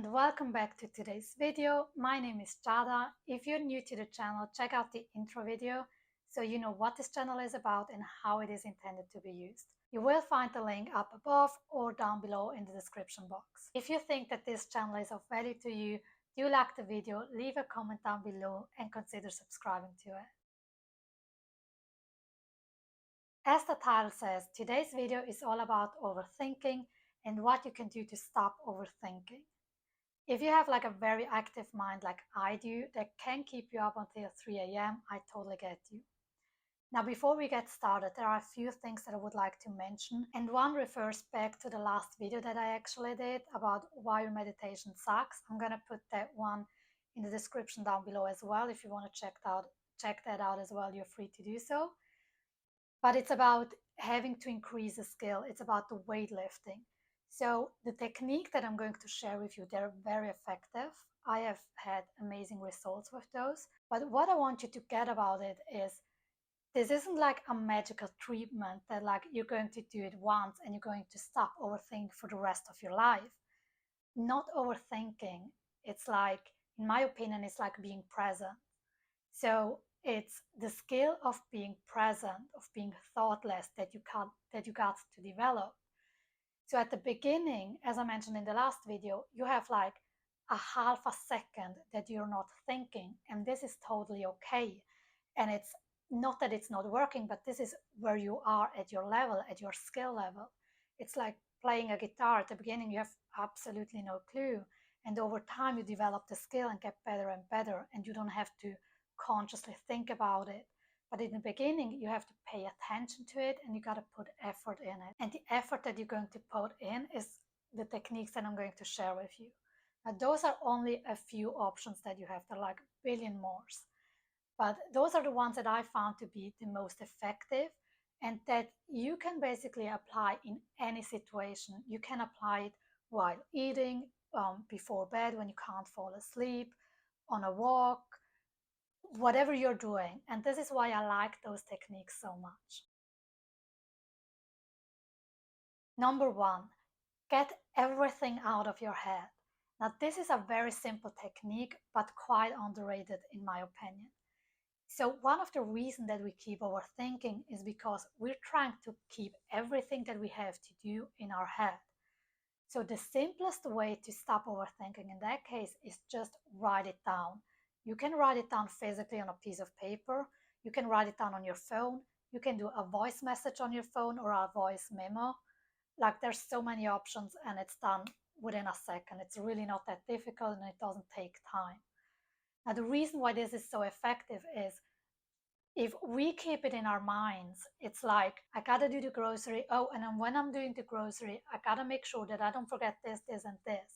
and welcome back to today's video. My name is Jada. If you're new to the channel, check out the intro video so you know what this channel is about and how it is intended to be used. You will find the link up above or down below in the description box. If you think that this channel is of value to you, do like the video, leave a comment down below and consider subscribing to it. As the title says, today's video is all about overthinking and what you can do to stop overthinking. If you have like a very active mind like I do that can keep you up until 3 a.m., I totally get you. Now, before we get started, there are a few things that I would like to mention, and one refers back to the last video that I actually did about why your meditation sucks. I'm gonna put that one in the description down below as well. If you want to check that out as well, you're free to do so. But it's about having to increase the skill. It's about the weightlifting. So the technique that I'm going to share with you, they're very effective. I have had amazing results with those. But what I want you to get about it is this isn't like a magical treatment that like you're going to do it once and you're going to stop overthinking for the rest of your life. Not overthinking. It's like, in my opinion, it's like being present. So it's the skill of being present, of being thoughtless that you got to develop. So at the beginning, as I mentioned in the last video, you have like a half a second that you're not thinking, and this is totally okay. And it's not that it's not working, but this is where you are at your level, at your skill level. It's like playing a guitar. At the beginning, you have absolutely no clue. And over time, you develop the skill and get better and better, and you don't have to consciously think about it. But in the beginning, you have to pay attention to it and you got to put effort in it. And the effort that you're going to put in is the techniques that I'm going to share with you. Now, those are only a few options that you have. There are like a billion more. But those are the ones that I found to be the most effective and that you can basically apply in any situation. You can apply it while eating, before bed when you can't fall asleep, on a walk, whatever you're doing. And this is why I like those techniques so much. Number one, get everything out of your head. Now, this is a very simple technique, but quite underrated in my opinion. So one of the reasons that we keep overthinking is because we're trying to keep everything that we have to do in our head. So the simplest way to stop overthinking in that case is just write it down. You can write it down physically on a piece of paper. You can write it down on your phone. You can do a voice message on your phone or a voice memo. Like there's so many options and it's done within a second. It's really not that difficult and it doesn't take time. Now the reason why this is so effective is if we keep it in our minds, it's like, I gotta do the grocery. Oh, and then when I'm doing the grocery, I gotta make sure that I don't forget this, this, and this.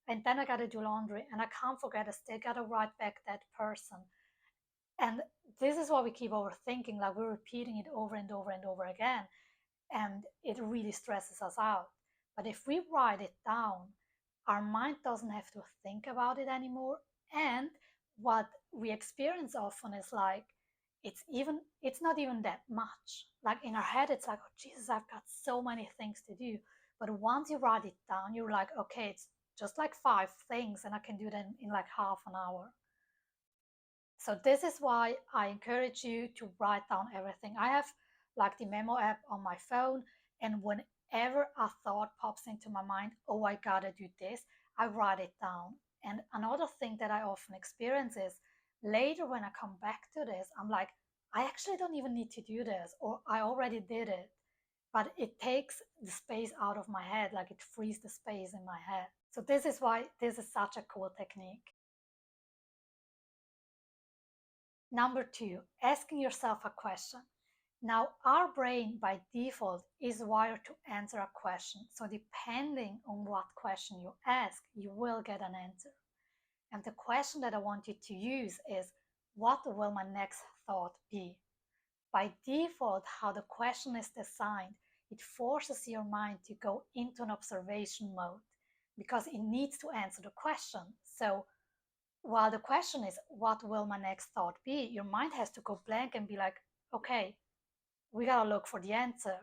And then I gotta do laundry and I can't forget, I still gotta write back that person. And this is why we keep overthinking, like we're repeating it over and over and over again. And it really stresses us out. But if we write it down, our mind doesn't have to think about it anymore. And what we experience often is like, it's not even that much. Like in our head, it's like, oh Jesus, I've got so many things to do. But once you write it down, you're like, okay, it's just like 5 things and I can do them in like half an hour. So this is why I encourage you to write down everything. I have like the memo app on my phone, and whenever a thought pops into my mind, oh, I gotta do this, I write it down. And another thing that I often experience is later when I come back to this, I'm like, I actually don't even need to do this, or I already did it. But it takes the space out of my head, like it frees the space in my head. So this is why this is such a cool technique. Number 2, asking yourself a question. Now, our brain by default is wired to answer a question. So depending on what question you ask, you will get an answer. And the question that I want you to use is, what will my next thought be? By default, how the question is designed, it forces your mind to go into an observation mode because it needs to answer the question. So while the question is, what will my next thought be? Your mind has to go blank and be like, okay, we gotta look for the answer.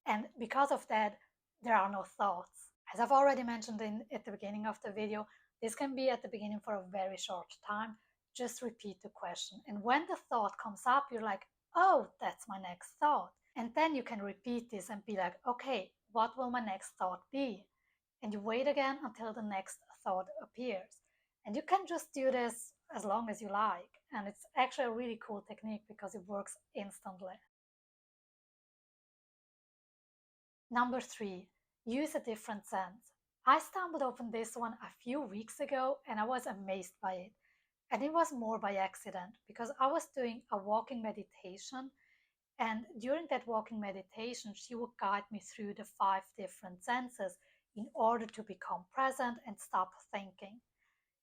And because of that, there are no thoughts. As I've already mentioned at the beginning of the video, this can be at the beginning for a very short time. Just repeat the question. And when the thought comes up, you're like, oh, that's my next thought. And then you can repeat this and be like, okay, what will my next thought be? And you wait again until the next thought appears. And you can just do this as long as you like. And it's actually a really cool technique because it works instantly. Number 3, use a different sense. I stumbled upon this one a few weeks ago and I was amazed by it. And it was more by accident because I was doing a walking meditation. And during that walking meditation, she would guide me through the 5 different senses in order to become present and stop thinking.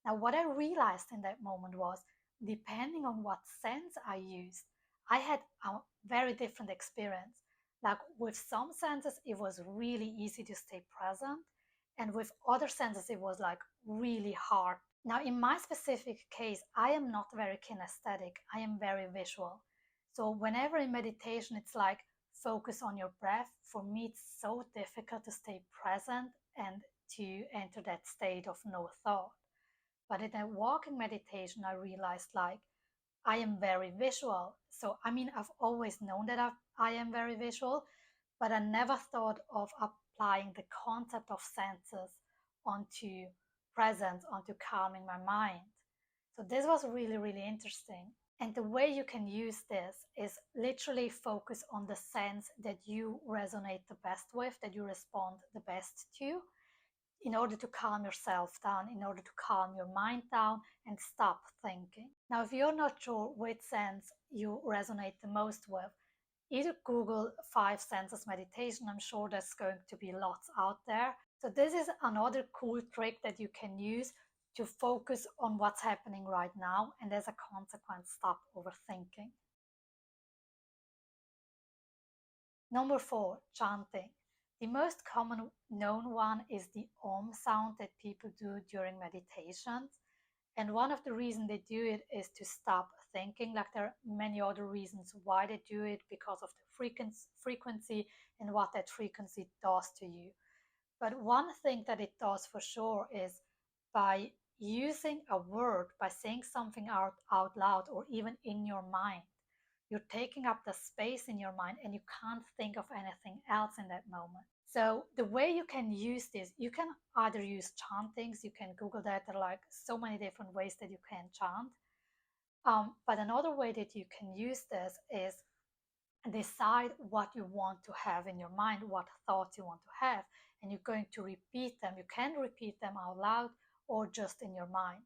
Now, what I realized in that moment was depending on what sense I used, I had a very different experience. Like with some senses, it was really easy to stay present, and with other senses, it was like really hard. Now, in my specific case, I am not very kinesthetic, I am very visual. So, whenever in meditation, it's like focus on your breath, for me, it's so difficult to stay present and to enter that state of no thought. But in a walking meditation, I realized like I am very visual. So, I mean, I've always known that I am very visual, but I never thought of applying the concept of senses onto presence, onto calming my mind. So, this was really, really interesting. And the way you can use this is literally focus on the sense that you resonate the best with, that you respond the best to, in order to calm yourself down, in order to calm your mind down and stop thinking. Now, if you're not sure which sense you resonate the most with, either Google 5 senses meditation. I'm sure there's going to be lots out there. So, this is another cool trick that you can use to focus on what's happening right now and as a consequence, stop overthinking. Number 4, chanting. The most common known one is the Om sound that people do during meditations. And one of the reasons they do it is to stop thinking. Like there are many other reasons why they do it because of the frequency and what that frequency does to you. But one thing that it does for sure is by using a word, by saying something out loud or even in your mind, you're taking up the space in your mind and you can't think of anything else in that moment. So the way you can use this, you can either use chantings, you can Google that, there are like so many different ways that you can chant. But another way that you can use this is decide what you want to have in your mind, what thoughts you want to have, and you're going to repeat them. You can repeat them out loud or just in your mind.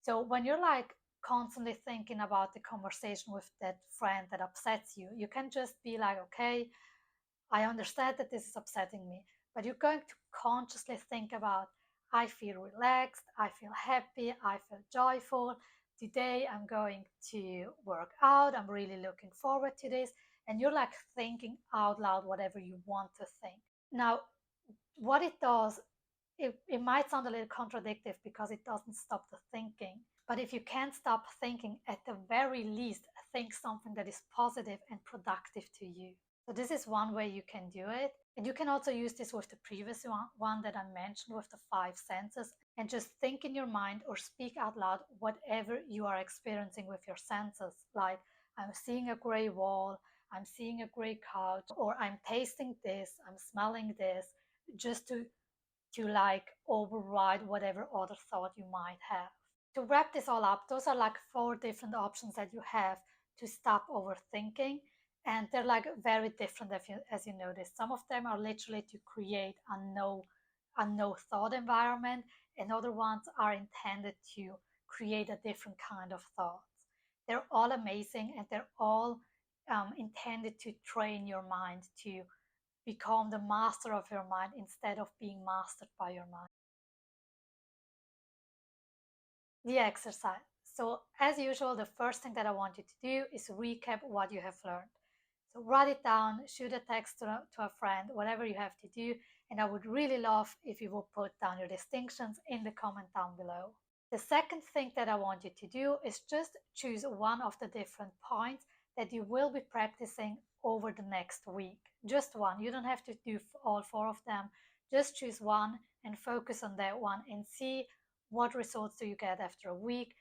So when you're like constantly thinking about the conversation with that friend that upsets you, you can just be like, okay, I understand that this is upsetting me, but you're going to consciously think about, I feel relaxed, I feel happy, I feel joyful. Today I'm going to work out, I'm really looking forward to this. And you're like thinking out loud whatever you want to think. Now, what it does, it might sound a little contradictory because it doesn't stop the thinking. But if you can't stop thinking, at the very least, think something that is positive and productive to you. So this is one way you can do it. And you can also use this with the previous one that I mentioned with the 5 senses and just think in your mind or speak out loud whatever you are experiencing with your senses. Like, I'm seeing a gray wall, I'm seeing a gray couch, or I'm tasting this, I'm smelling this, just to like override whatever other thought you might have. To wrap this all up, those are like 4 different options that you have to stop overthinking. And they're like very different as you notice. Some of them are literally to create a no thought environment, and other ones are intended to create a different kind of thoughts. They're all amazing and they're all intended to train your mind to become the master of your mind instead of being mastered by your mind. The exercise. So, as usual, the first thing that I want you to do is recap what you have learned. So, write it down, shoot a text to a friend, whatever you have to do. And I would really love if you would put down your distinctions in the comment down below. The second thing that I want you to do is just choose one of the different points that you will be practicing over the next week. Just one. You don't have to do all 4 of them. Just choose one and focus on that one and see what results do you get after a week.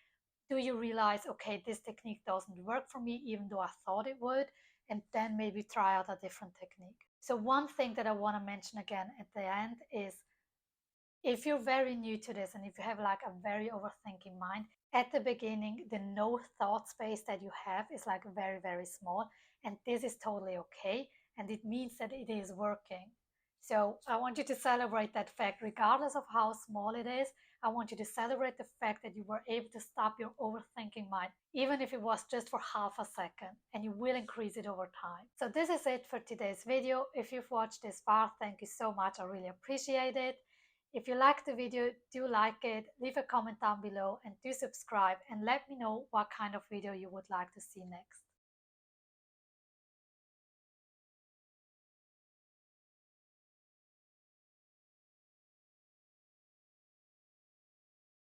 Do you realize, okay, this technique doesn't work for me even though I thought it would? And then maybe try out a different technique. So, one thing that I want to mention again at the end is if you're very new to this and if you have like a very overthinking mind, at the beginning, the no thought space that you have is like very, very small. And this is totally okay. And it means that it is working. So I want you to celebrate that fact, regardless of how small it is. I want you to celebrate the fact that you were able to stop your overthinking mind, even if it was just for half a second, and you will increase it over time. So this is it for today's video. If you've watched this far, thank you so much. I really appreciate it. If you liked the video, do like it, leave a comment down below and do subscribe and let me know what kind of video you would like to see next.